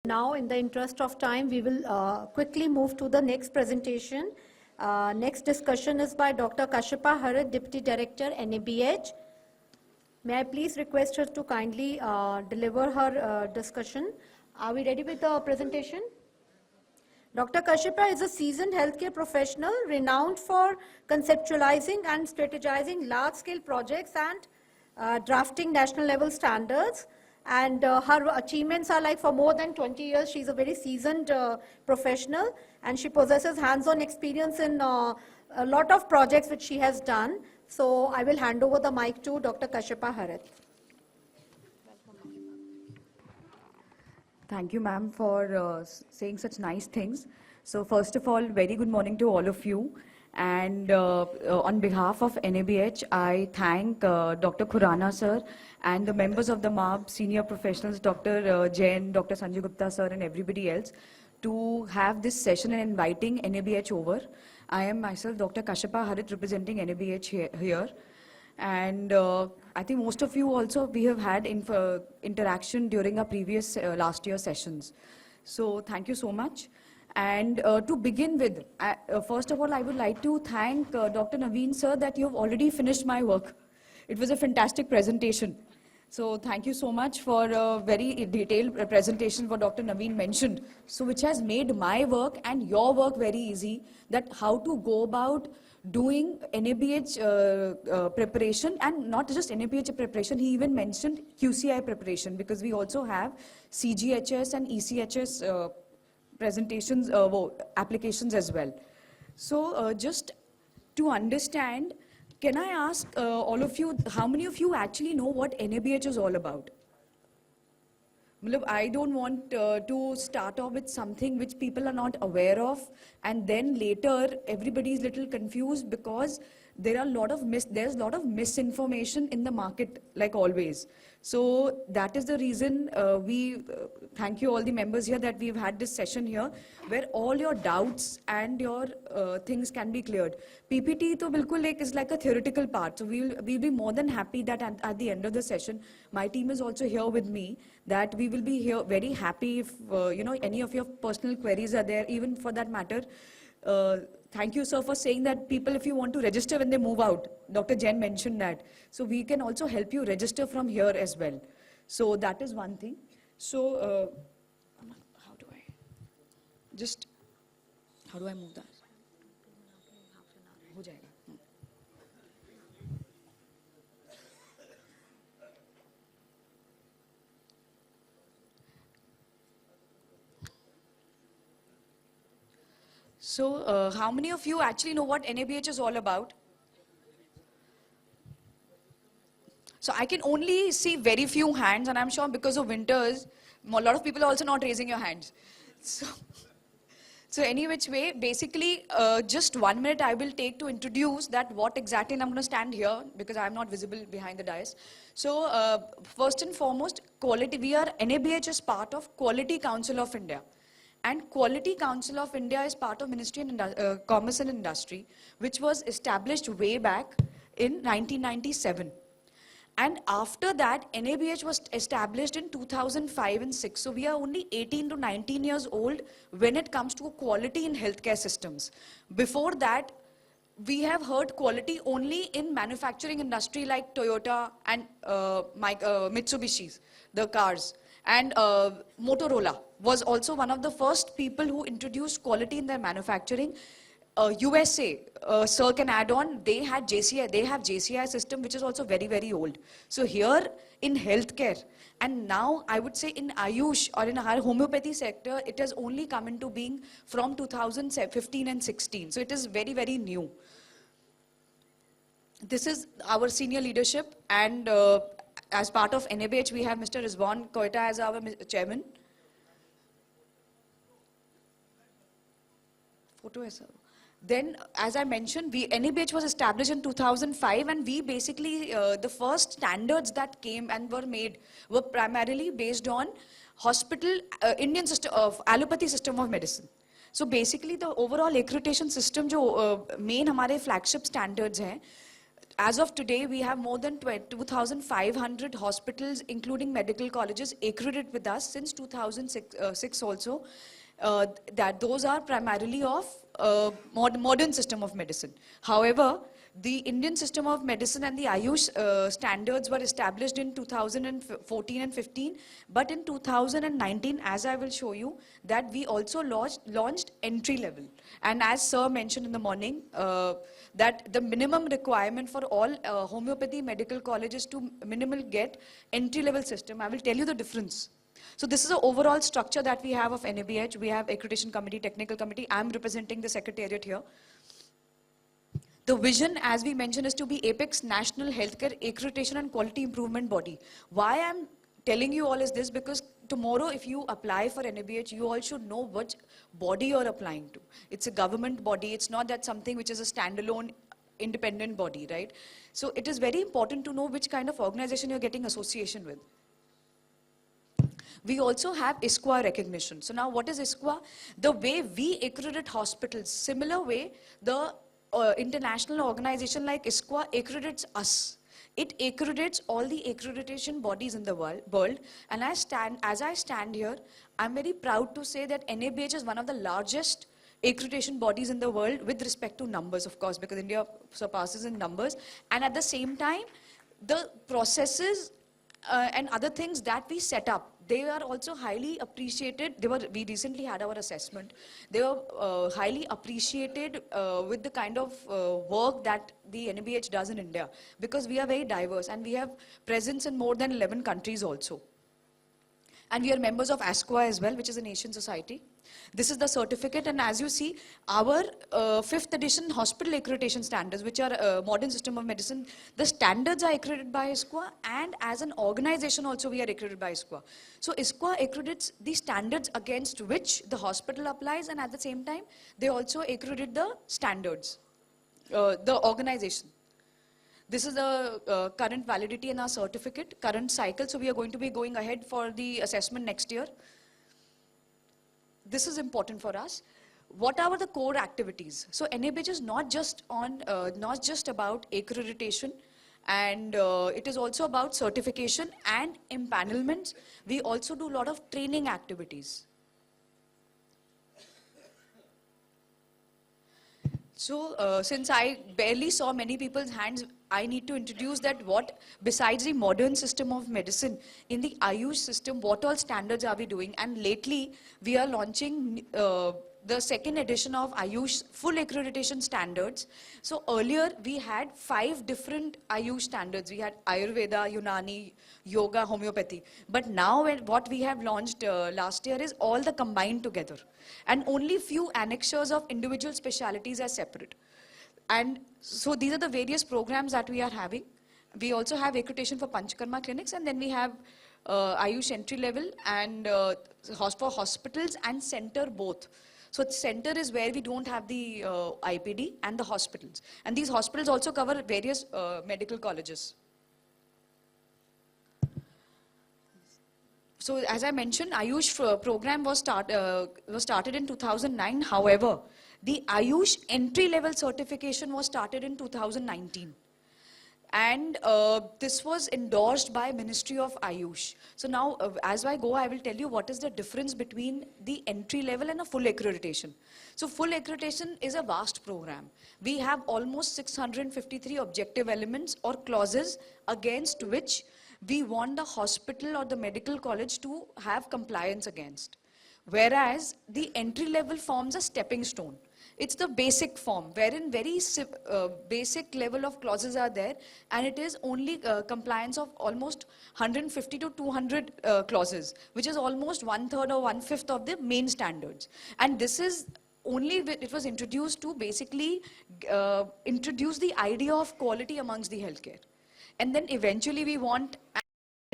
Now, in the interest of time, we will quickly move to the next presentation. Next discussion is by Dr. Kashyapa Harit, Deputy Director, NABH. May I please request her to kindly deliver her discussion. Are we ready with the presentation? Dr. Kashyapa is a seasoned healthcare professional renowned for conceptualizing and strategizing large-scale projects and drafting national-level standards. And her achievements are like for more than 20 years. She's a very seasoned professional, and she possesses hands-on experience in a lot of projects which she has done. So I will hand over the mic to Dr. Kashyapa Harit. Thank you, ma'am, for saying such nice things. So first of all, very good morning to all of you. And on behalf of NABH, I thank Dr. Khurana sir and the members of the MAB, senior professionals, Dr. Jain, Dr. Sanjay Gupta sir, and everybody else to have this session and inviting NABH over. I am myself Dr. Kashyapa Harit representing NABH here. And I think most of you also, we have had interaction during our previous last year sessions. So thank you so much. And to begin with, first of all, I would like to thank Dr. Naveen sir that you have already finished my work. It was a fantastic presentation. So thank you so much for a very detailed presentation what Dr. Naveen mentioned. So which has made my work and your work very easy, that how to go about doing NABH preparation, and not just NABH preparation, he even mentioned QCI preparation, because we also have CGHS and ECHS presentations, applications as well. So just to understand, can I ask all of you, how many of you actually know what NABH is all about? I don't want to start off with something which people are not aware of, and then later everybody is little confused, because there are there's a lot of misinformation in the market, like always. So that is the reason we thank you all the members here that we've had this session here, where all your doubts and your things can be cleared. PPT to bilkul is like a theoretical part, so we'll be more than happy that at the end of the session, my team is also here with me, that we will be here very happy if any of your personal queries are there, even for that matter. Thank you, sir, for saying that people, if you want to register when they move out, Dr. Jain mentioned that. So we can also help you register from here as well. So that is one thing. So how do I move that? Ho jayega. So how many of you actually know what NABH is all about? So I can only see very few hands, and I'm sure because of winters, a lot of people are also not raising your hands. So any which way, basically just 1 minute I will take to introduce that what exactly, and I'm going to stand here because I'm not visible behind the dais. So first and foremost, NABH is part of Quality Council of India. And Quality Council of India is part of Ministry of Commerce and Industry, which was established way back in 1997. And after that, NABH was established in 2005 and 6. So we are only 18 to 19 years old when it comes to quality in healthcare systems. Before that, we have heard quality only in manufacturing industry like Toyota and Mitsubishi's, the cars. And Motorola was also one of the first people who introduced quality in their manufacturing. USA, sir can add on, they have JCI system, which is also very, very old. So here in healthcare, and now I would say in Ayush or in our homeopathy sector, it has only come into being from 2015 and 16. So it is very, very new. This is our senior leadership, and as part of NABH, we have Mr. Rizwan Koita as our chairman. Photo hai, sir. Then, as I mentioned, NABH was established in 2005, and we basically, the first standards that came and were made were primarily based on hospital, Indian system of allopathy system of medicine. So basically, the overall accreditation system, जो main हमारे flagship standards हैं, as of today, we have more than 2,500 hospitals, including medical colleges, accredited with us since 2006 also. That those are primarily of modern system of medicine. However, the Indian system of medicine and the Ayush standards were established in 2014 and 15, but in 2019, as I will show you, that we also launched entry level. And as sir mentioned in the morning, that the minimum requirement for all homeopathy medical colleges to minimal get entry level system. I will tell you the difference. So this is the overall structure that we have of NABH. We have accreditation committee, technical committee. I'm representing the secretariat here. The vision, as we mentioned, is to be Apex National Healthcare Accreditation and Quality Improvement Body. Why I'm telling you all is this, because tomorrow if you apply for NABH, you all should know which body you're applying to. It's a government body. It's not that something which is a standalone independent body, right? So it is very important to know which kind of organization you're getting association with. We also have ISQA recognition. So now what is ISQA? The way we accredit hospitals, similar way, the international organization like ISQA accredits us. It accredits all the accreditation bodies in the world. And as I stand here, I'm very proud to say that NABH is one of the largest accreditation bodies in the world with respect to numbers, of course, because India surpasses in numbers. And at the same time, the processes and other things that we set up, they are also highly appreciated. We recently had our assessment. They were highly appreciated with the kind of work that the NABH does in India, because we are very diverse and we have presence in more than 11 countries also. And we are members of ASQA as well, which is an Asian society. This is the certificate, and as you see, our 5th edition hospital accreditation standards, which are modern system of medicine, the standards are accredited by ISQA, and as an organization also we are accredited by ISQA. So ISQA accredits the standards against which the hospital applies, and at the same time, they also accredit the standards, the organization. This is the current validity in our certificate, current cycle. So we are going to be going ahead for the assessment next year. This is important for us. What are the core activities? So NABH is not just about accreditation, and it is also about certification and empanelments. We also do a lot of training activities. So since I barely saw many people's hands, I need to introduce that what, besides the modern system of medicine, in the Ayush system, what all standards are we doing? And lately, we are launching the 2nd edition of Ayush full accreditation standards. So earlier, we had 5 different Ayush standards. We had Ayurveda, Unani, Yoga, Homeopathy. But now what we have launched last year is all the combined together. And only few annexures of individual specialities are separate. And so these are the various programs that we are having. We also have accreditation for Panchakarma clinics, and then we have Ayush entry level and for hospitals and center both. So center is where we don't have the IPD, and the hospitals. And these hospitals also cover various medical colleges. So as I mentioned, Ayush program was started in 2009. However, the Ayush entry-level certification was started in 2019. And this was endorsed by Ministry of Ayush. So now, as I go, I will tell you what is the difference between the entry level and a full accreditation. So full accreditation is a vast program. We have almost 653 objective elements or clauses against which we want the hospital or the medical college to have compliance against. Whereas the entry level forms a stepping stone. It's the basic form, wherein very basic level of clauses are there, and it is only compliance of almost 150 to 200 clauses, which is almost 1/3 or 1/5 of the main standards. And this is only, it was introduced to basically introduce the idea of quality amongst the healthcare. And then eventually we want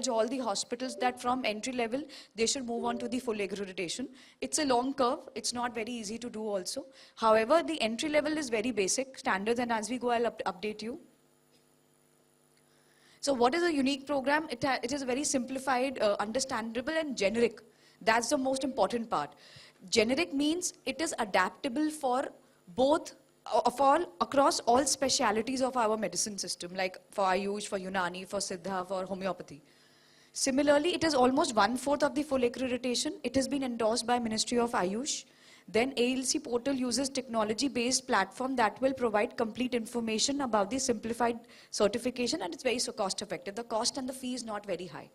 all the hospitals that from entry level, they should move on to the full accreditation. It's a long curve. It's not very easy to do also. However, the entry level is very basic standards, and as we go, I'll update you. So what is a unique program? It is very simplified, understandable, and generic. That's the most important part. Generic means it is adaptable for both of all across all specialities of our medicine system, like for Ayush, for Unani, for Siddha, for homeopathy. Similarly, it is almost 1/4 of the full accreditation. It has been endorsed by Ministry of Ayush. Then ALC portal uses technology-based platform that will provide complete information about the simplified certification, and it's very so cost-effective. The cost and the fee is not very high.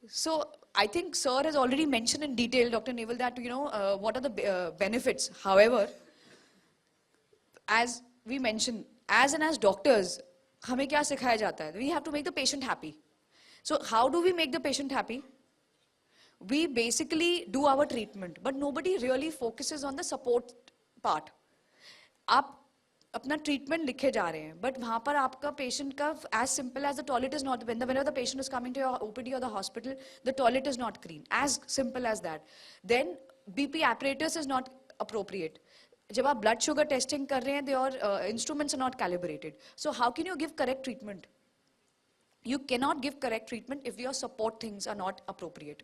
So I think Sir has already mentioned in detail, Dr. Naval, that what are the benefits. However, as we mentioned, as doctors, हमें क्या सिखाया जाता है? We have to make the patient happy. So how do we make the patient happy? We basically do our treatment, but nobody really focuses on the support part. आप अपना treatment लिखे जा रहे हैं, बट वहां पर आपका पेशेंट का as simple as the toilet is not, whenever the patient is coming to your OPD or the hospital, the toilet is not clean, as simple as that. Then BP apparatus is not appropriate. जब आप blood sugar testing कर रहे हैं, your instruments are not calibrated. So how can you give correct treatment? You cannot give correct treatment if your support things are not appropriate.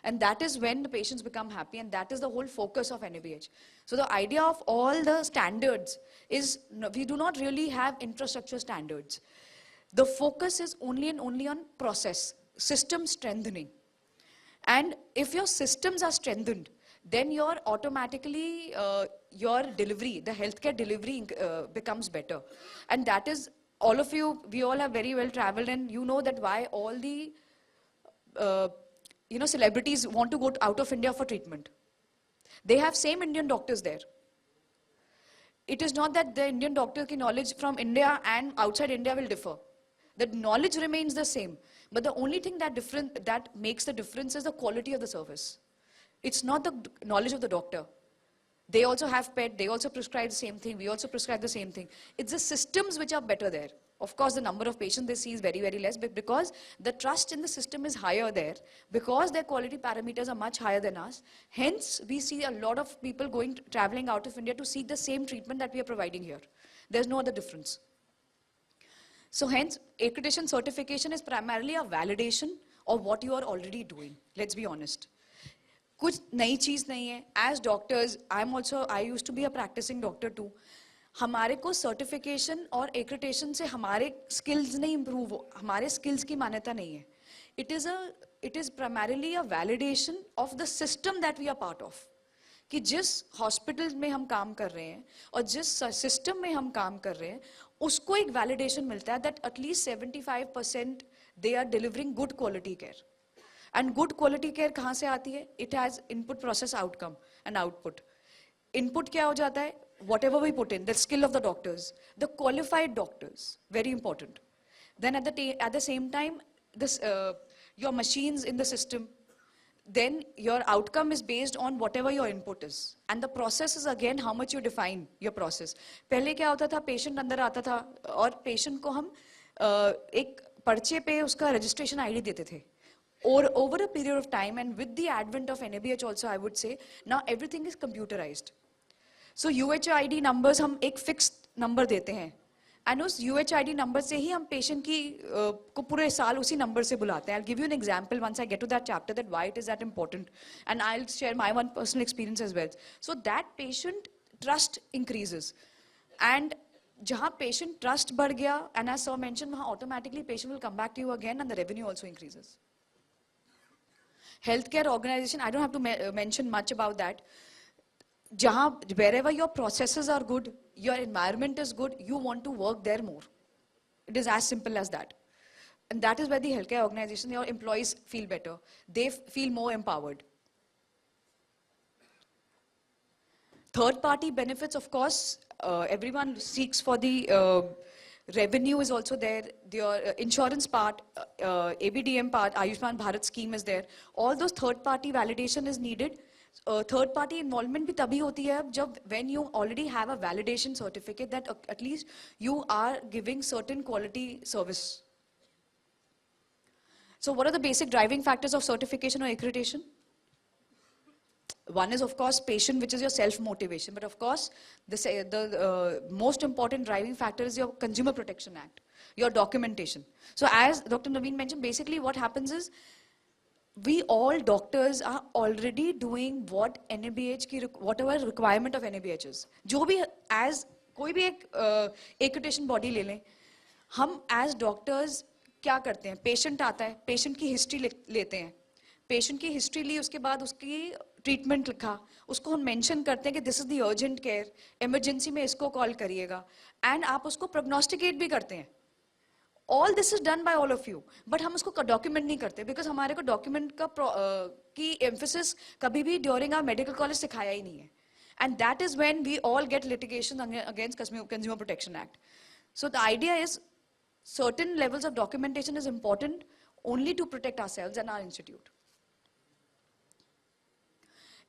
And that is when the patients become happy, and that is the whole focus of NABH. So the idea of all the standards is, we do not really have infrastructure standards. The focus is only and only on process, system strengthening. And if your systems are strengthened, then your automatically, your delivery, the healthcare delivery becomes better. And that is, all of you, we all are very well traveled, and you know that why all the celebrities want to go out of India for treatment. They have same Indian doctors there. It is not that the Indian doctor ki knowledge from India and outside India will differ. The knowledge remains the same. But the only thing that makes the difference is the quality of the service. It's not the knowledge of the doctor. They also have PET, they also prescribe the same thing, we also prescribe the same thing. It's the systems which are better there. Of course, the number of patients they see is very, very less, but because the trust in the system is higher there, because their quality parameters are much higher than us, hence we see a lot of people traveling out of India to seek the same treatment that we are providing here. There's no other difference. So hence, accreditation certification is primarily a validation of what you are already doing. Let's be honest. कुछ नई चीज नहीं है. As doctors, I used to be a practicing doctor too. हमारे को certification और accreditation से हमारे स्किल्स नहीं इम्प्रूव हो, हमारे स्किल्स की मान्यता नहीं है. It is primarily a validation of the system that we are part of. कि जिस हॉस्पिटल में हम काम कर रहे हैं और जिस सिस्टम में हम काम कर रहे हैं, उसको एक वैलिडेशन मिलता है that at least 75% they are delivering good quality care. And good quality care कहाँ से आती है? It has input process outcome and output. Input क्या हो जाता है? Whatever we put in, the skill of the doctors, the qualified doctors, very important. Then at the same time, your machines in the system, then your outcome is based on whatever your input is. And the process is again how much you define your process. पहले क्या होता था? Patient अंदर आता था और patient को हम एक पर्चे पे उसका registration ID देते थे. Or over a period of time, and with the advent of NABH also, I would say, now everything is computerized. So UHID numbers हम एक fixed number देते हैं, and उस UHID number से ही हम patient की को पूरे साल उसी number से बुलाते हैं. I'll give you an example once I get to that chapter that why it is that important, and I'll share my one personal experience as well. So that patient trust increases, and जहाँ patient trust बढ़ गया, and as Sir mentioned, वहाँ automatically patient will come back to you again, and the revenue also increases. Healthcare organization, I don't have to mention much about that. Wherever your processes are good, your environment is good, you want to work there more. It is as simple as that. And that is where the healthcare organization, your employees feel better. They feel more empowered. Third party benefits, of course, everyone seeks for the revenue is also there. Your insurance part, ABDM part, Ayushman Bharat scheme is there. All those third party validation is needed. Third party involvement भी तभी होती है जब when you already have a validation certificate that at least you are giving certain quality service. So what are the basic driving factors of certification or accreditation? One is of course patient, which is your self-motivation, but of course the most important driving factor is your Consumer Protection Act, your documentation. So as Dr. Naveen mentioned, basically what happens is we all doctors are already doing what NABH की whatever requirement of NABH is. जो भी as कोई भी एक accreditation body ले लें, हम as doctors क्या करते हैं? Patient आता है, patient की history लेते हैं, patient की history ली उसके बाद उसकी treatment लिखा, उसको हम mention करते हैं कि this is the urgent care, emergency में इसको call करिएगा, and आप उसको prognosticate भी करते हैं. All this is done by all of you, but हम उसको document नहीं करते because हमारे को document का की emphasis कभी भी during our medical college सिखाया ही नहीं है, and that is when we all get litigation against Consumer Protection Act. So the idea is certain levels of documentation is important only to protect ourselves and our institute.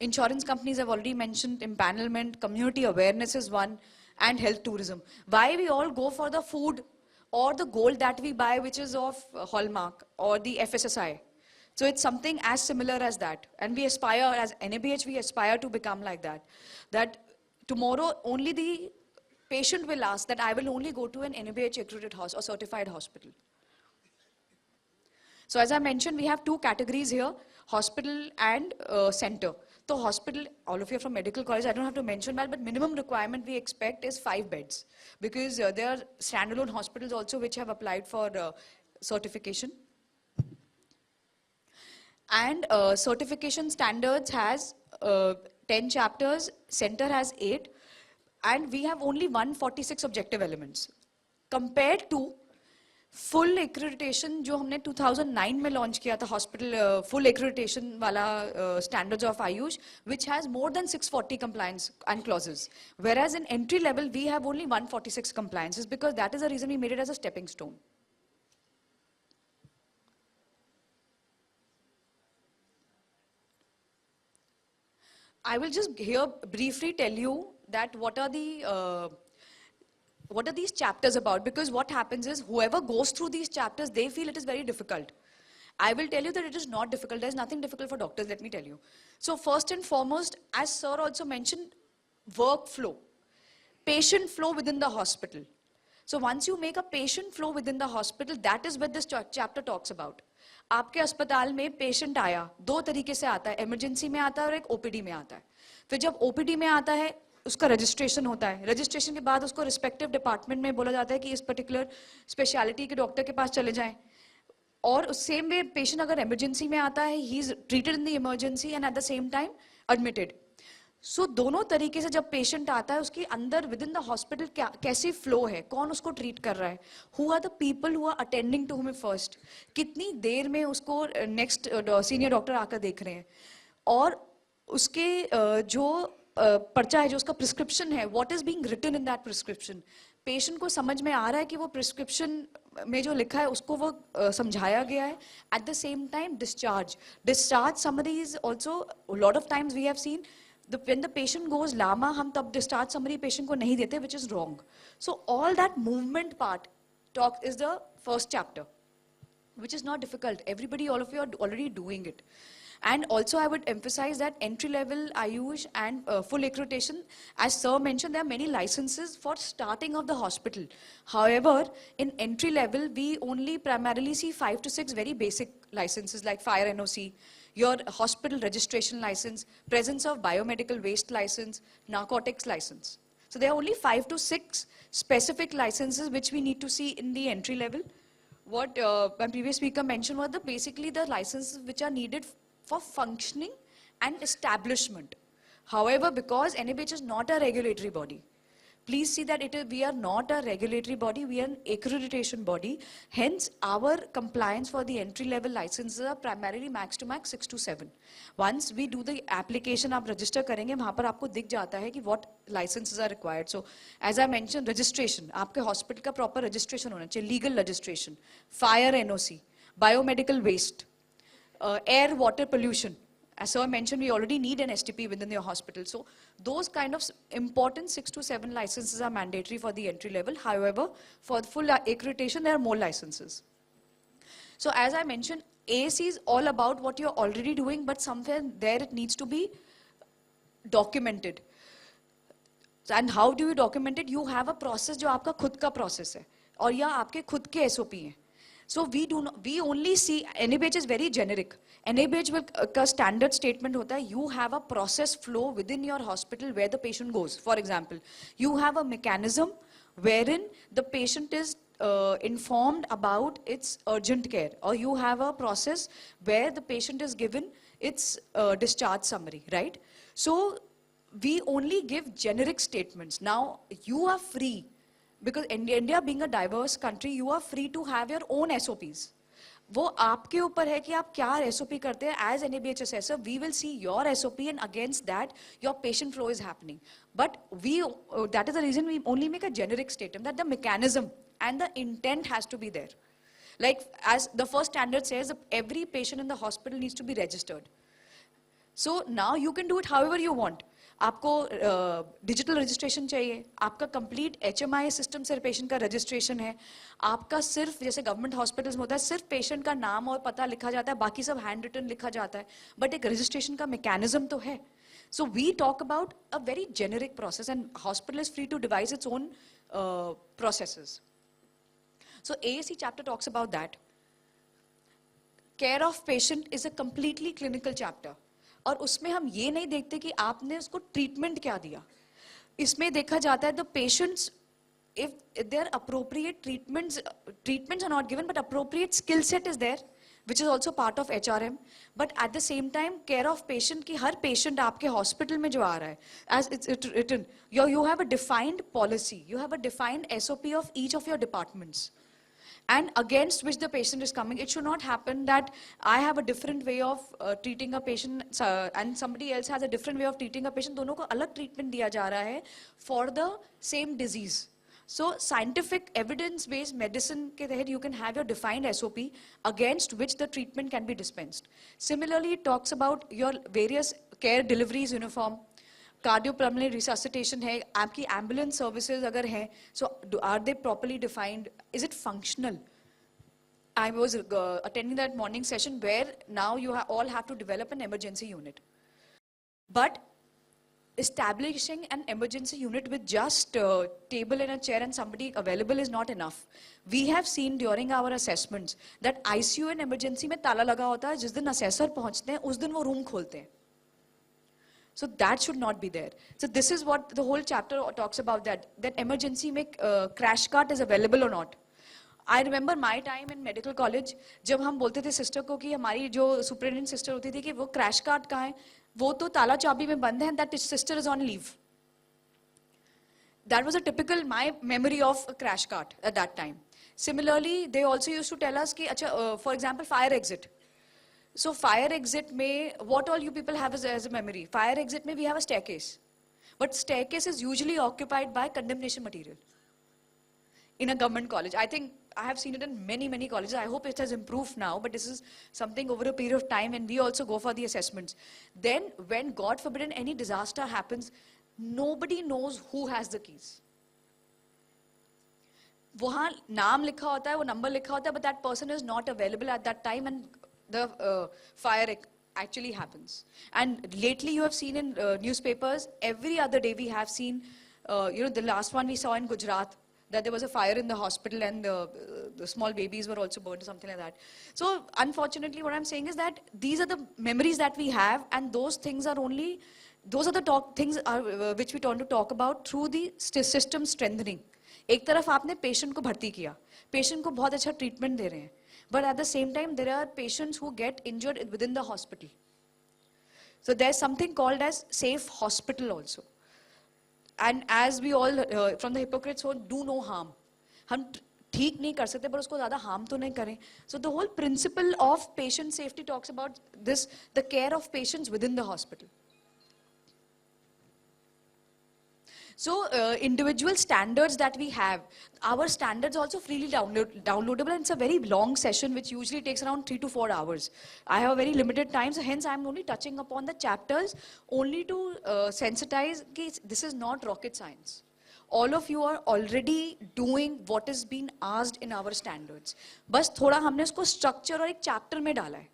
Insurance companies have already mentioned, empanelment, community awareness is one, and health tourism. Why we all go for the food or the gold that we buy, which is of Hallmark or the FSSI. So it's something as similar as that. And we aspire, as NABH, we aspire to become like that. That tomorrow only the patient will ask that I will only go to an NABH accredited or certified hospital. So as I mentioned, we have two categories here, hospital and center. So hospital, all of you are from medical college, I don't have to mention that, but minimum requirement we expect is 5 beds. Because there are standalone hospitals also which have applied for certification. And certification standards has 10 chapters, center has 8, and we have only 146 objective elements. Compared to full accreditation जो हमने 2009 में launch किया था hospital full accreditation वाला standards of Ayush, which has more than 640 compliance and clauses, whereas in entry level we have only 146 compliances because that is the reason we made it as a stepping stone. I will just here briefly tell you that what are these chapters about, because what happens is whoever goes through these chapters, they feel it is very difficult. I will tell you that it is not difficult. There is nothing difficult for doctors, let me tell you. So first and foremost, as sir also mentioned, workflow, patient flow within the hospital. So once you make a patient flow within the hospital, that is what this chapter talks about. आपके अस्पताल में patient आया, 2 तरीके से आता है, emergency में आता है और एक ओपीडी में आता है. फिर जब ओपीडी में आता है उसका रजिस्ट्रेशन होता है, रजिस्ट्रेशन के बाद उसको रिस्पेक्टिव डिपार्टमेंट में बोला जाता है कि इस पर्टिकुलर स्पेशलिटी के डॉक्टर के पास चले जाएं, और उस सेम वे पेशेंट अगर इमरजेंसी में आता है, he is treated in the emergency and at the same time admitted. So दोनों तरीके से जब पेशेंट आता है उसके अंदर विद इन द हॉस्पिटल कैसी फ्लो है, कौन उसको ट्रीट कर रहा है, who are the people who are attending to him first, कितनी देर में उसको नेक्स्ट सीनियर डॉक्टर आकर देख रहे हैं, और उसके जो पर्चा है, जो उसका प्रिस्क्रिप्शन है, what is being written in that prescription, patient को समझ में आ रहा है कि वो प्रिस्क्रिप्शन में जो लिखा है उसको वो समझाया गया है. At the same time discharge summary is also lot of times we have seen when the patient goes lama, हम तब discharge summary patient को नहीं देते, which is wrong. So all that movement part is the first chapter, which is not difficult. Everybody, all of you are already doing it. And also I would emphasize that entry level Ayush and full accreditation, as sir mentioned, there are many licenses for starting of the hospital. However, in entry level, we only primarily see 5 to 6 very basic licenses like fire NOC, your hospital registration license, presence of biomedical waste license, narcotics license. So there are only 5 to 6 specific licenses which we need to see in the entry level. What my previous speaker mentioned was basically the licenses which are needed for functioning and establishment. However, because NABH is not a regulatory body, please see that we are not a regulatory body, we are an accreditation body. Hence, our compliance for the entry-level licenses are primarily max to max 6 to 7. Once we do the application, आप register करेंगे, वहाँ पर आपको दिख जाता है कि what licenses are required. So, as I mentioned, registration, आपके hospital का proper registration होना चाहिए, legal registration, fire NOC, biomedical waste, air, water pollution. As sir mentioned, we already need an STP within your hospital. So those kind of important 6 to 7 licenses are mandatory for the entry level. However, for the full accreditation, there are more licenses. So as I mentioned, AAC is all about what you're already doing, but somewhere there it needs to be documented. And how do you document it? You have a process जो आपका खुद का process है, और या आपके खुद के SOP हैं. So we only see, NABH is very generic. NABH will, का standard statement होता है, you have a process flow within your hospital where the patient goes. For example, you have a mechanism wherein the patient is informed about its urgent care, or you have a process where the patient is given its discharge summary, right? So we only give generic statements. Now you are free, because India being a diverse country, you are free to have your own SOPs. वो आपके ऊपर है कि आप क्या SOP करते हैं. As NABH assessor, we will see your SOP, and against that, your patient flow is happening. But that is the reason we only make a generic statement, that the mechanism and the intent has to be there. Like as the first standard says, every patient in the hospital needs to be registered. So now you can do it however you want. आपको digital registration चाहिए, आपका complete HMI system से patient का registration है, आपका सिर्फ जैसे government hospitals में होता है सिर्फ पेशेंट का नाम और पता लिखा जाता है, बाकी सब हैंड रिटन लिखा जाता है, बट एक रजिस्ट्रेशन का मैकेनिज्म तो है. So we talk about a very generic process, and hospital is free to devise its own processes. So AAC chapter talks about that. Care of patient is a completely clinical chapter. और उसमें हम ये नहीं देखते कि आपने उसको treatment क्या दिया. इसमें देखा जाता है the patients, if their appropriate treatments are not given, but appropriate skill set is there, which is also part of HRM. But at the same time, care of patient की हर patient आपके hospital में जो आ रहा है, as it's written, you have a defined policy, you have a defined SOP of each of your departments, and against which the patient is coming. It should not happen that I have a different way of treating a patient and somebody else has a different way of treating a patient. दोनों को अलग treatment दिया जा रहा है for the same disease. So scientific evidence-based medicine के तहत you can have your defined SOP against which the treatment can be dispensed. Similarly, it talks about your various care deliveries uniform. Cardiopulmonary resuscitation है, आपकी ambulance services अगर हैं, so are they properly defined? Is it functional? I was attending that morning session where now you all have to develop an emergency unit. But establishing an emergency unit with just table and a chair and somebody available is not enough. We have seen during our assessments that ICU and emergency में ताला लगा होता है, जिस दिन assessor पहुंचते हैं उस दिन वो room खोलते हैं. So that should not be there. So this is what the whole chapter talks about, that emergency में crash cart is available or not. I remember my time in medical college, जब हम बोलते थे sister को कि हमारी जो superintendent sister होती थी कि वो crash cart कहाँ है, वो तो ताला चाबी में बंद है, and that sister is on leave. That was a typical my memory of a crash cart at that time. Similarly, they also used to tell us कि अच्छा, for example, fire exit. So fire exit में, what all you people have as a memory? Fire exit में we have a staircase. But staircase is usually occupied by condemnation material. In a government college. I think I have seen it in many, many colleges. I hope it has improved now, but this is something over a period of time, and we also go for the assessments. Then when, God forbid, any disaster happens, nobody knows who has the keys. वहाँ नाम लिखा होता है, वो number लिखा होता है, but that person is not available at that time, and the fire actually happens. And lately you have seen in newspapers, every other day we have seen, the last one we saw in Gujarat, that there was a fire in the hospital and the small babies were also burned or something like that. So unfortunately what I'm saying is that these are the memories that we have, and those things are only, those are the things which we want to talk about through the system strengthening. एक तरफ आपने patient को भर्ती किया, patient को बहुत अच्छा treatment दे रहे हैं, but at the same time there are patients who get injured within the hospital. So there's something called as safe hospital also. And as we all from the Hippocrates code, do no harm. हम ठीक नहीं कर सकते पर उसको ज़्यादा harm तो नहीं करें. So the whole principle of patient safety talks about this, the care of patients within the hospital. So individual standards that we have, our standards also freely downloadable, and it's a very long session which usually takes around 3 to 4 hours. I have a very limited time, so hence I'm only touching upon the chapters only to sensitize that this is not rocket science. All of you are already doing what is being asked in our standards. बस थोड़ा हमने उसको structure और एक chapter में डाला है.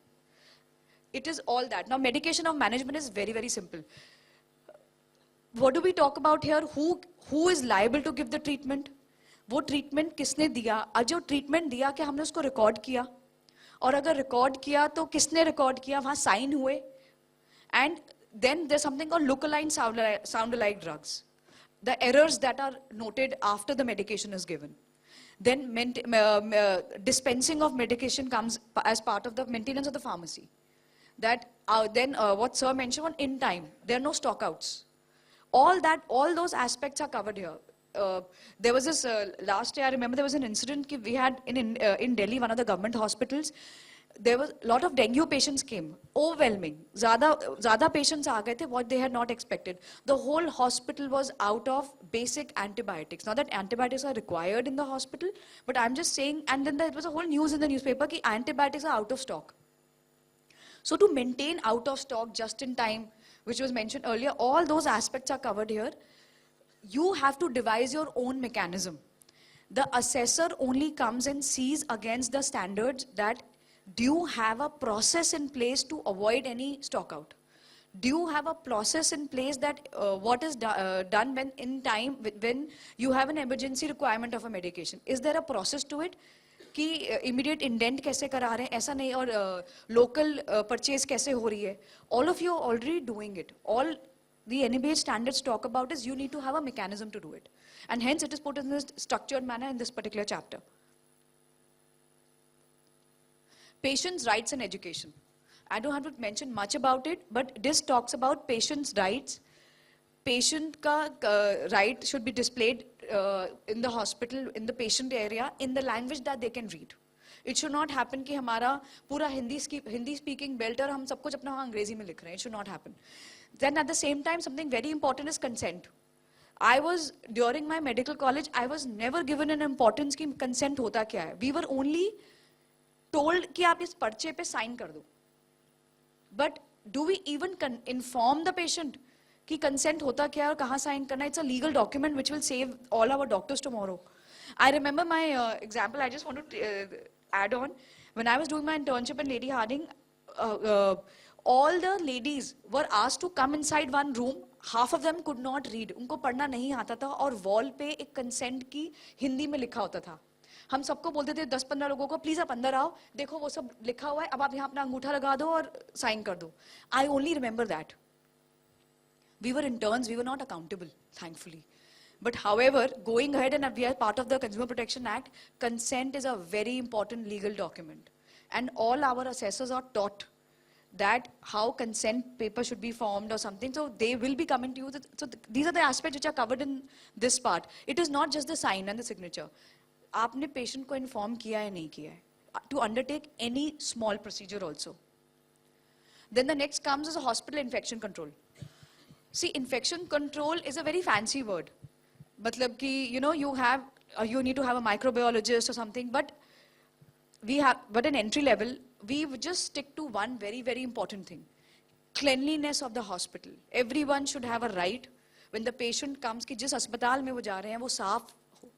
It is all that. Now medication of management is very, very simple. What do we talk about here? Who is liable to give the treatment? वो ट्रीटमेंट किसने दिया, और जो ट्रीटमेंट दिया क्या हमने उसको रिकॉर्ड किया, और अगर रिकॉर्ड किया तो किसने रिकॉर्ड किया, वहाँ साइन हुए. And then there's something called look-alike sound-alike drugs. The errors that are noted after the medication is given. Then dispensing of medication comes as part of the maintenance of the pharmacy. That then what Sir mentioned on in time, there are no stockouts. All those aspects are covered here. There was this last year, I remember there was an incident we had in Delhi, one of the government hospitals. There was a lot of dengue patients came, overwhelming. Zada patients aa gaye the, what they had not expected. The whole hospital was out of basic antibiotics. Not that antibiotics are required in the hospital, but I'm just saying, and then there was a whole news in the newspaper that antibiotics are out of stock. So to maintain out of stock just in time, which was mentioned earlier, all those aspects are covered here. You have to devise your own mechanism. The assessor only comes and sees against the standards that do you have a process in place to avoid any stockout? Do you have a process in place that what is done when in time when you have an emergency requirement of a medication? Is there a process to it? कि immediate indent कैसे करा रहे हैं, ऐसा नहीं, और local purchase कैसे हो रही है? All of you are already doing it. All the NABH standards talk about is you need to have a mechanism to do it. And hence it is put in this structured manner in this particular chapter. Patients' rights and education. I don't have to mention much about it, but this talks about patients' rights. Patient ka right should be displayed in the hospital, in the patient area, in the language that they can read. It should not happen कि हमारा पूरा Hindi speaking belt और हम सब कुछ अपना अंग्रेजी में लिख रहे हैं. It should not happen. Then at the same time, something very important is consent. During my medical college, I was never given an importance कि consent होता क्या है. We were only told कि आप इस पर्चे पे sign कर दो. But do we even inform the patient कि consent होता क्या है और कहाँ sign करना है? It's a legal document which will save all our doctors tomorrow. I remember my example, I just want to add on. When I was doing my internship in Lady Harding, all the ladies were asked to come inside one room. Half of them could not read. उनको पढ़ना नहीं आता था और wall पे एक consent की हिंदी में लिखा होता था. हम सबको बोलते थे 10-15 लोगों को प्लीज आप अंदर आओ, देखो वो सब लिखा हुआ है, अब आप यहाँ अपना अंगूठा लगा दो और साइन कर दो. I only remember that. We were interns, we were not accountable, thankfully. But however, going ahead and we are part of the Consumer Protection Act, consent is a very important legal document. And all our assessors are taught that how consent paper should be formed or something. So they will be coming to you. So these are the aspects which are covered in this part. It is not just the sign and the signature. आपने patient को inform किया है नहीं किया है, to undertake any small procedure also. Then the next comes is a hospital infection control. See, infection control is a very fancy word. मतलब कि you need to have a microbiologist or something, but an entry level, we would just stick to one very, very important thing. Cleanliness of the hospital. Everyone should have a right when the patient comes कि जिस अस्पताल में वो जा रहे हैं वो साफ हो,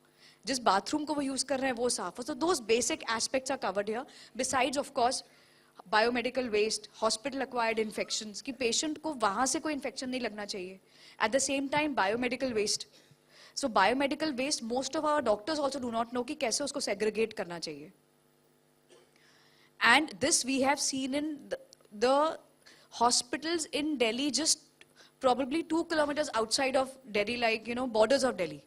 जिस bathroom को वो use कर रहे हैं वो साफ हो. So those basic aspects are covered here. Besides, of course, biomedical waste, hospital acquired infections, कि patient को वहाँ से कोई infection नहीं लगना चाहिए. At the same time, biomedical waste. So biomedical waste, most of our doctors also do not know कि कैसे उसको segregate करना चाहिए. And this we have seen in the hospitals in Delhi, just probably 2 kilometers outside of Delhi, like, borders of Delhi.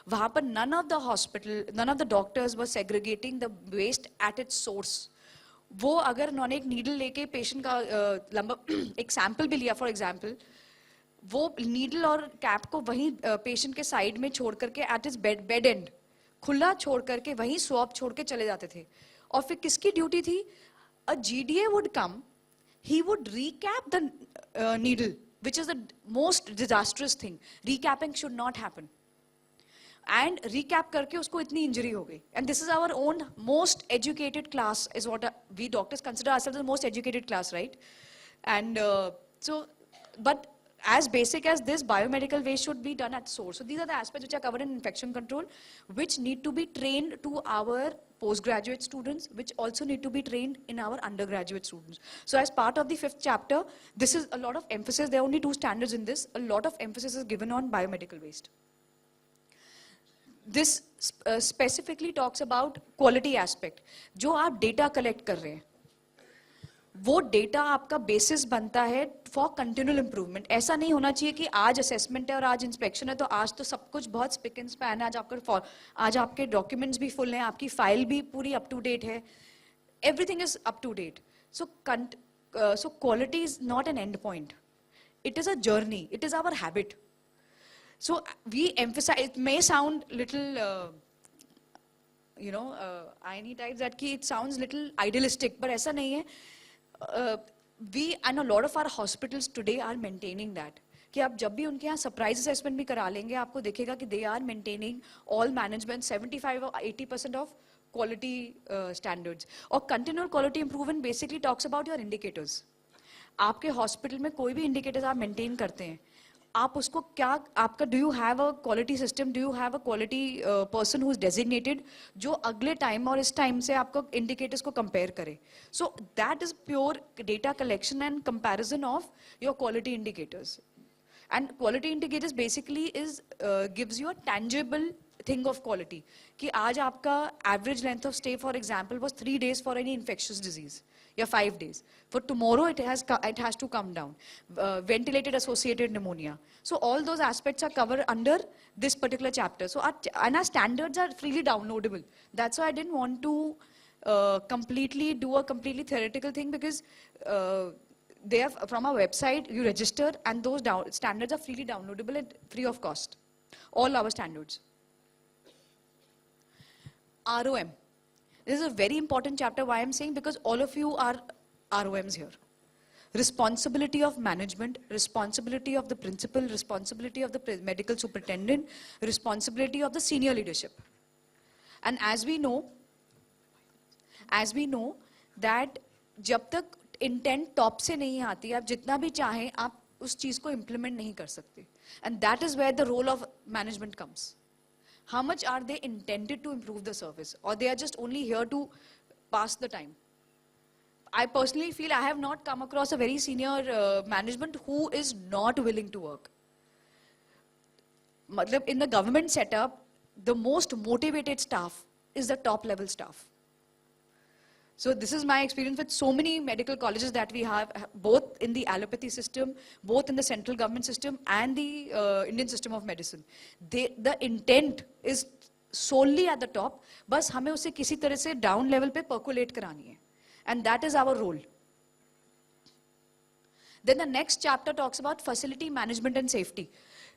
वहाँ पर none of the doctors were segregating the waste at its source. वो अगर उन्होंने एक needle लेके patient का लंबा एक sample भी लिया, for example, वो needle और cap को वहीं patient के side में छोड़ करके at its bed end खुला छोड़ करके वहीं swab छोड़ के चले जाते थे. और फिर किसकी ड्यूटी थी? A GDA would come, he would recap the needle, which is the most disastrous thing. Recapping should not happen. And recap करके उसको इतनी injury हो गई. And this is our own most educated class, is what we doctors consider ourselves the most educated class, right? And but as basic as this, biomedical waste should be done at source. So these are the aspects which are covered in infection control, which need to be trained to our postgraduate students, which also need to be trained in our undergraduate students. So as part of the 5th chapter, this is a lot of emphasis. There are only 2 standards in this. A lot of emphasis is given on biomedical waste. this specifically talks about quality aspect. जो आप data collect कर रहे हैं, वो data आपका basis बनता है for continual improvement. ऐसा नहीं होना चाहिए कि आज असेसमेंट है और आज इंस्पेक्शन है तो आज तो सब कुछ बहुत स्पिक एंड स्पैन है, आज आपके डॉक्यूमेंट्स भी फुल हैं, आपकी फाइल भी पूरी अप टू डेट है, everything is up to date. So quality is not an end point, it is a journey, it is our habit. So we emphasize, it may sound little irony type that ki it sounds little idealistic, but aisa nahi hai. We and a lot of our hospitals today are maintaining that, कि आप जब भी उनके यहाँ surprise assessment भी करा लेंगे आपको दिखेगा कि they are maintaining all management 75 or 80% of quality standards. और continual quality improvement basically talks about your indicators. आपके हॉस्पिटल में कोई भी इंडिकेटर्स आप मेंटेन करते हैं, आप उसको क्या, आपका do you have a quality system, do you have a quality person who is designated जो अगले टाइम और इस टाइम से आपको इंडिकेटर्स को कंपेयर करे. So that is pure data collection and comparison of your quality indicators. And quality indicators basically is gives you a tangible thing of quality, कि आज आपका average length of stay for example was 3 days for any infectious disease, या 5 days. For tomorrow, it has to come down. Ventilated associated pneumonia. So all those aspects are covered under this particular chapter. So our standards are freely downloadable. That's why I didn't want to completely do a completely theoretical thing, because they are from our website. You register, and those standards are freely downloadable at free of cost. All our standards. ROM. This is a very important chapter. Why I'm saying? Because all of you are ROMs here. Responsibility of management, responsibility of the principal, responsibility of the medical superintendent, responsibility of the senior leadership. And as we know that जब तक intent top से नहीं आती, आप जितना भी चाहें आप उस चीज को implement नहीं कर सकते. And that is where the role of management comes. How much are they intended to improve the service, or they are just only here to pass the time? I personally feel I have not come across a very senior management who is not willing to work. In the government setup, the most motivated staff is the top level staff. So this is my experience with so many medical colleges that we have, both in the allopathy system, both in the central government system and the Indian system of medicine. The intent is solely at the top, बस हमें उसे किसी तरह से down level पे percolate करानी है. And that is our role. Then the next chapter talks about facility management and safety.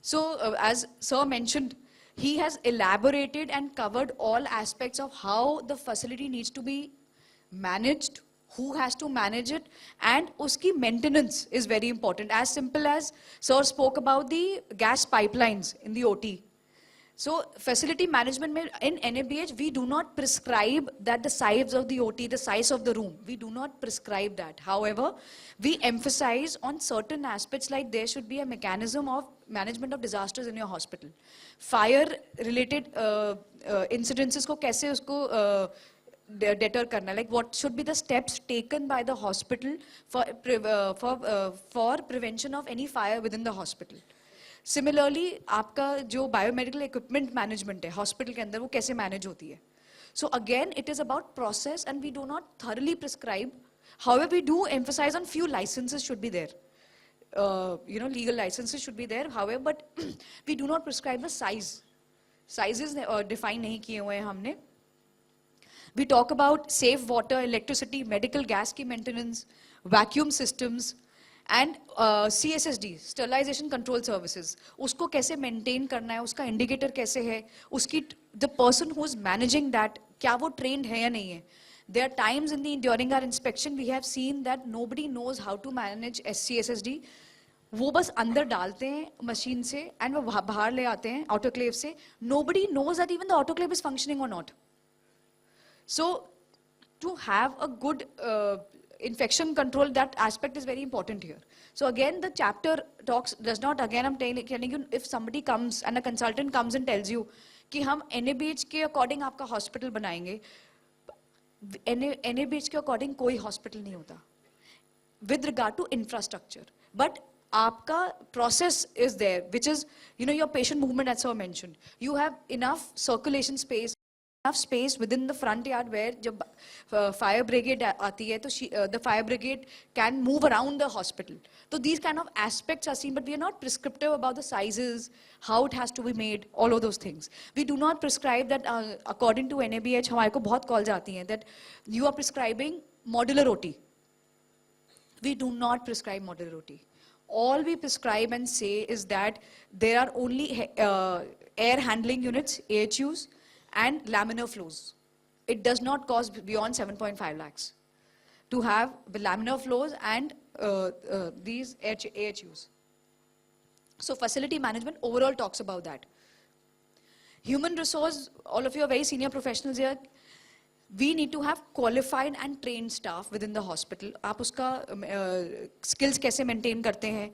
So as Sir mentioned, he has elaborated and covered all aspects of how the facility needs to be managed, who has to manage it, and uski maintenance is very important. As simple as Sir spoke about the gas pipelines in the OT. So facility management in NABH, we do not prescribe that the size of the OT, the size of the room, we do not prescribe that. However, we emphasize on certain aspects, like there should be a mechanism of management of disasters in your hospital. Fire related incidences ko kaise usko deter karna, like what should be the steps taken by the hospital for prevention of any fire within the hospital. Similarly, आपका जो biomedical equipment management है hospital के अंदर, वो कैसे manage होती है. So again, it is about process, and we do not thoroughly prescribe. However, we do emphasize on few licenses should be there. Legal licenses should be there. However, but we do not prescribe the size. Sizes define नहीं किए हुए हैं हमने. We talk about safe water, electricity, medical gas की maintenance, vacuum systems, and CSSD, sterilization control services. उसको कैसे maintain करना है, उसका indicator कैसे है, उसकी the person who is managing that, क्या वो trained है या नहीं है. There are times during our inspection we have seen that nobody knows how to manage CSSD. वो बस अंदर डालते हैं मशीन से and वो बाहर ले आते हैं autoclave से. Nobody knows that even the autoclave is functioning or not. So to have a good infection control, that aspect is very important here. So again, the chapter does not, again I'm telling you, if somebody comes and a consultant comes and tells you कि हम NABH के according आपका hospital बनाएंगे, NABH के according कोई hospital नहीं होता with regard to infrastructure. But आपका process is there, which is, your patient movement, as I mentioned. You have enough circulation space, enough space within the front yard where जब fire brigade आती है, तो the fire brigade can move around the hospital. So these kind of aspects are seen, but we are not prescriptive about the sizes, how it has to be made, all of those things. We do not prescribe that according to NABH, हमारे को बहुत calls आती हैं that you are prescribing modular OT. We do not prescribe modular OT. All we prescribe and say is that there are only air handling units, AHUs, and laminar flows. It does not cost beyond 7.5 lakhs to have the laminar flows and these AHUs. So facility management overall talks about that. Human resource, all of you are very senior professionals here. We need to have qualified and trained staff within the hospital. आप उसका skills कैसे maintain करते हैं?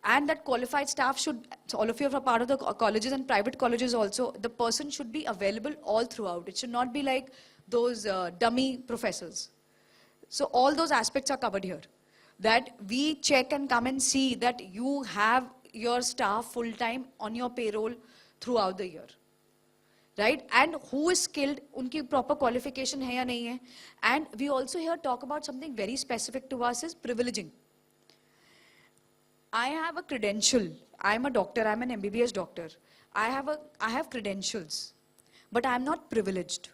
And that qualified staff should, so all of you are part of the colleges and private colleges also, the person should be available all throughout. It should not be like those dummy professors. So all those aspects are covered here. That we check and come and see that you have your staff full-time on your payroll throughout the year. Right? And who is skilled, उनकी proper qualification है या नहीं है. And we also here talk about something very specific to us is privileging. I have a credential. I am a doctor. I am an MBBS doctor. I have credentials, but I am not privileged.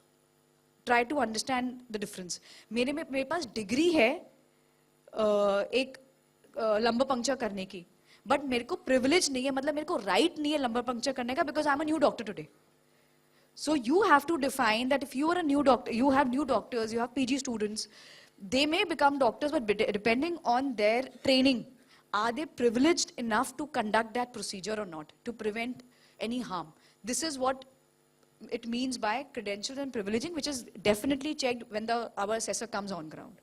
Try to understand the difference. मेरे पास degree है एक lumbar puncture करने की, but मेरे को privilege नहीं है, मतलब मेरे को right नहीं है lumbar puncture करने का because I am a new doctor today. So you have to define that if you are a new doctor, you have new doctors, you have PG students, they may become doctors, but depending on their training, are they privileged enough to conduct that procedure or not, to prevent any harm? This is what it means by credentials and privileging, which is definitely checked when our assessor comes on ground.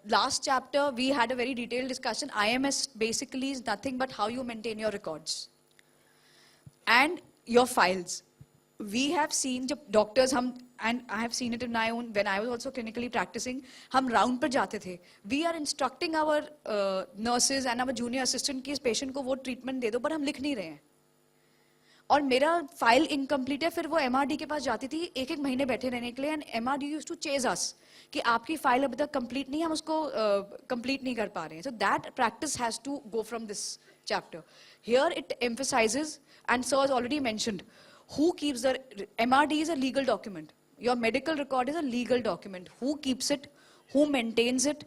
Last chapter, we had a very detailed discussion. IMS basically is nothing but how you maintain your records and your files. We have seen doctors, and I have seen it in my own, when I was also clinically practicing, हम round पर जाते थे. We are instructing our nurses and our junior assistant कि इस patient को वो treatment दे दो, पर हम लिख नहीं रहे हैं. और मेरा file incomplete है, फिर वो MRD के पास जाती थी एक महीने बैठे रहने के लिए, and MRD used to chase us कि आपकी file अभी तक complete नहीं है, हम उसको complete नहीं कर पा रहे हैं. So that practice has to go from this chapter. Here it emphasizes, and sir has already mentioned, who keeps the MRD is a legal document. Your medical record is a legal document. Who keeps it? Who maintains it?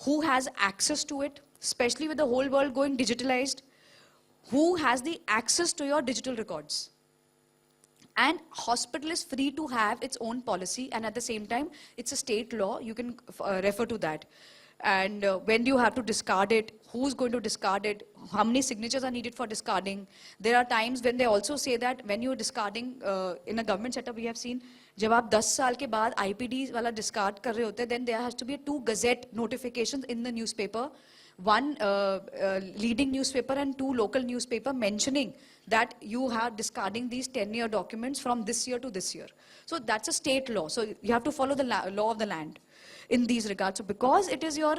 Who has access to it? Especially with the whole world going digitalized. Who has the access to your digital records? And hospital is free to have its own policy, and at the same time, it's a state law. You can refer to that. And when do you have to discard it? Who's going to discard it? How many signatures are needed for discarding? There are times when they also say that when you're discarding, in a government setup we have seen, जब आप 10 साल के बाद IPD वाला discard कर रहे होते हैं, then there has to be 2 gazette notifications in the newspaper, one leading newspaper and 2 local newspaper mentioning that you are discarding these 10-year documents from this year to this year. So that's a state law. So you have to follow the law of the land in these regards. So because it is your,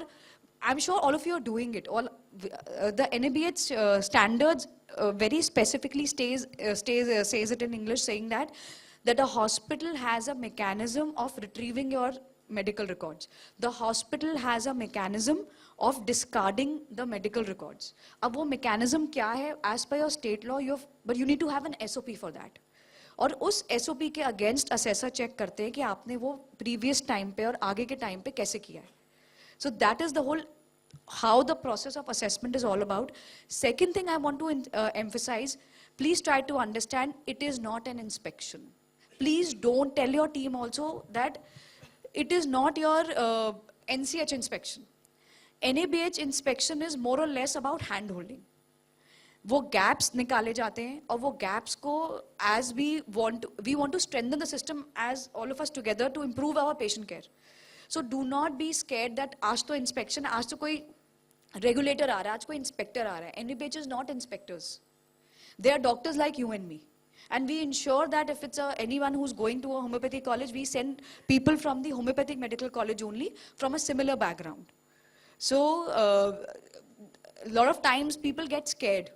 I'm sure all of you are doing it. All the NABH standards very specifically says it in English, saying that a hospital has a mechanism of retrieving your medical records. The hospital has a mechanism of discarding the medical records. अब वो mechanism क्या है? As per your state law, but you need to have an SOP for that. और उस SOP के against assessor check करते हैं कि आपने वो previous time पे और आगे के time पे कैसे किया है. So that is the whole, how the process of assessment is all about. Second thing I want to emphasize, please try to understand it is not an inspection. Please don't tell your team also that it is not your NCH inspection. NABH inspection is more or less about hand holding. वो gaps निकाले जाते हैं और वो gaps को as we want to strengthen the system as all of us together to improve our patient care. So do not be scared that आज तो inspection, आज तो कोई regulator आ रहा है, आज कोई inspector आ रहा है. NABH is not inspectors. They are doctors like you and me. And we ensure that if it's anyone who's going to a homeopathic college, we send people from the homeopathic medical college only from a similar background. So a lot of times people get scared.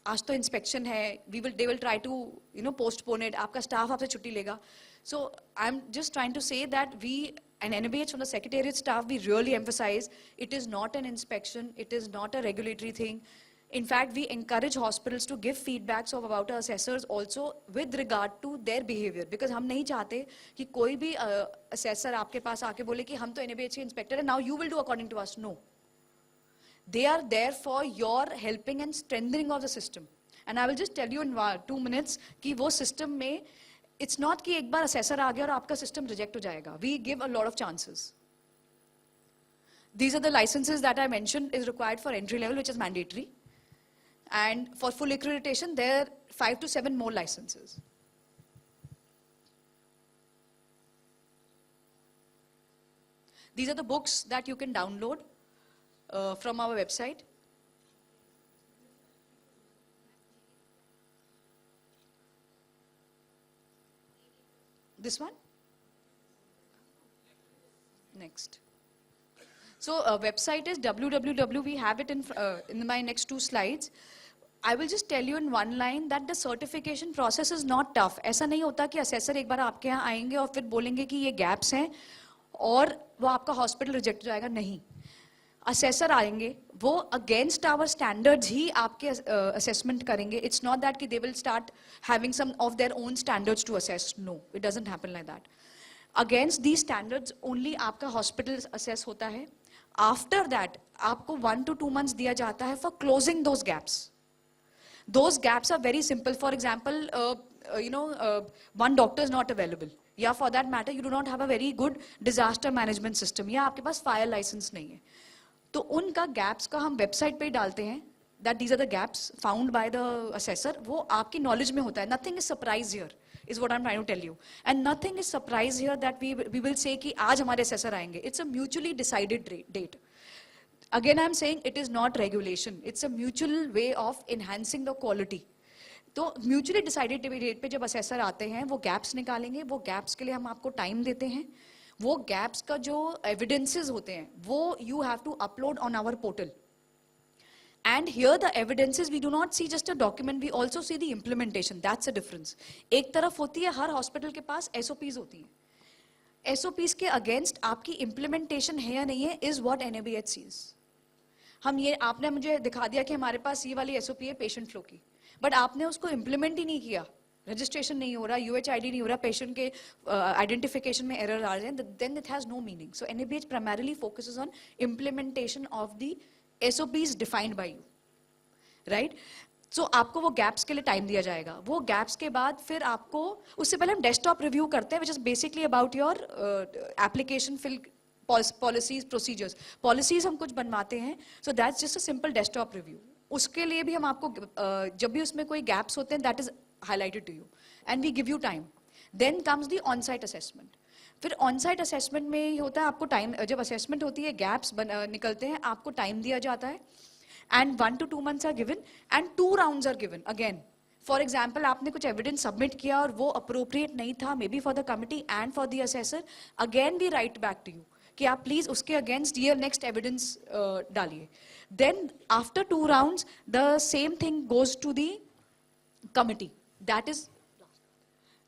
आज तो inspection है, they will try to postpone it. आपका staff आपसे छुट्टी लेगा. So I'm just trying to say that we, and NABH from the secretariat staff, we really emphasize it is not an inspection, it is not a regulatory thing. In fact, we encourage hospitals to give feedbacks about our assessors also with regard to their behavior, because हम नहीं चाहते कि कोई भी assessor आपके पास आके बोले कि हम तो NABH के inspector हैं, now you will do according to us. No. They are there for your helping and strengthening of the system. And I will just tell you in 2 minutes कि वो system में it's not कि एक बार assessor आ गया और आपका system reject हो जाएगा. We give a lot of chances. These are the licenses that I mentioned is required for entry level, which is mandatory. And for full accreditation, there are 5 to 7 more licenses. These are the books that you can download from our website. This one? Next. So website is www. We have it in my next 2 slides. I will just tell you in one line that the certification process is not tough. ऐसा नहीं होता कि assessor एक बार आपके यहाँ आएंगे और फिर बोलेंगे कि ये gaps हैं और वो आपका hospital reject हो जाएगा. नहीं. Assessor आएंगे, वो against our standards ही आपके assessment करेंगे. It's not that कि they will start having some of their own standards to assess. No, it doesn't happen like that. Against these standards only आपका hospital assess होता है. After that, आपको 1 to 2 months दिया जाता है for closing those gaps. Those gaps are very simple. For example, one doctor is not available. या for that matter, you do not have a very good disaster management system. या आपके पास fire license नहीं है. तो उनका gaps का हम website पे ही डालते हैं. That these are the gaps found by the assessor. वो आपकी knowledge में होता है. Nothing is surprise here, is what I'm trying to tell you. And nothing is surprise here that we will say कि आज हमारे assessor आएंगे. It's a mutually decided date. Again, I'm saying it is not regulation. It's a mutual way of enhancing the quality. तो mutually decided date पे जब assessor आते हैं, वो gaps निकालेंगे, वो gaps के लिए हम आपको time देते हैं. वो gaps का जो evidences होते हैं, वो you have to upload on our portal. And here the evidences, we do not see just a document, we also see the implementation. That's the difference. एक तरफ होती है, हर hospital के पास SOPs होती हैं. SOPs के against आपकी implementation है या नहीं है, is what NABH sees. हम ये आपने मुझे दिखा दिया कि हमारे पास ये वाली SOP है पेशेंट फ्लो की, बट आपने उसको इम्प्लीमेंट ही नहीं किया, रजिस्ट्रेशन नहीं हो रहा, UHID नहीं हो रहा, पेशेंट के आइडेंटिफिकेशन में एरर आ रहे हैं, then it has no meaning. So NABH primarily focuses on implementation of the SOPs defined by you, right? So आपको वो gaps के लिए टाइम दिया जाएगा. वो gaps के बाद फिर आपको, उससे पहले हम डेस्कटॉप रिव्यू करते हैं, which is basically about your application fill policies, procedures. Policies हम कुछ बनवाते हैं, so that's just a simple desktop review. उसके लिए भी हम आपको जब भी उसमें कोई gaps होते हैं, that is highlighted to you, and we give you time. Then comes the on-site assessment. फिर on-site assessment में ही होता है, आपको time, जब assessment होती है, gaps निकलते हैं, आपको time दिया जाता है, and 1 to 2 months are given, and 2 rounds are given again. For example, आपने कुछ evidence submit किया और वो appropriate नहीं था, maybe for the committee and for the assessor, again we write back to you कि आप प्लीज उसके अगेंस्ट ये नेक्स्ट एविडेंस डालिए. Then after 2 rounds the same thing goes to the committee. That is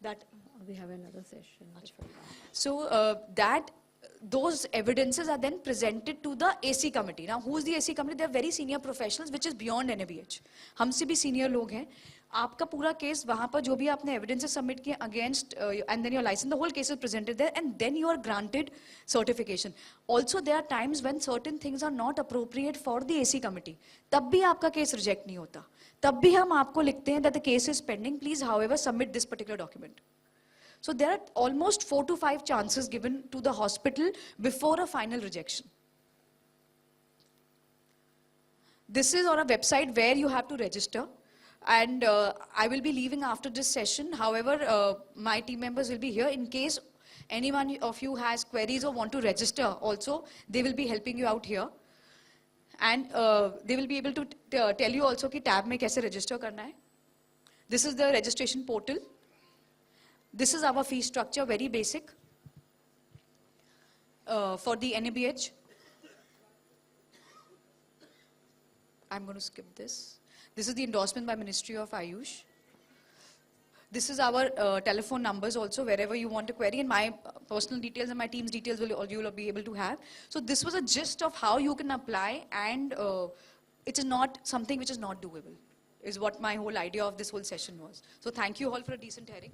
that We have another session. so that those evidences are then presented to the AC committee. Now who is the AC committee? They are very senior professionals which is beyond NABH. हमसे भी senior लोग हैं. आपका पूरा case वहां पर जो भी आपने एविडेंसेस सबमिट किए against and then your licence, the whole case is presented there and then you are granted certification. Also there are times when certain things are not appropriate for the AC committee, तब भी आपका case reject नहीं होता, तब भी हम आपको लिखते हैं that the case is pending, please however submit this particular document. So there are almost 4 to 5 chances given to the hospital before a final rejection. This is on a website where you have to register. And I will be leaving after this session. However, my team members will be here in case anyone of you has queries or want to register also, they will be helping you out here. And they will be able to tell you also कि tab में कैसे register करना है. This is the registration portal. This is our fee structure, very basic for the NABH. I'm going to skip this. This is the endorsement by Ministry of Ayush. This is our telephone numbers also, wherever you want to query, and my personal details and my team's details you will be able to have. So this was a gist of how you can apply, and it is not something which is not doable, is what my whole idea of this whole session was. So thank you all for a decent hearing.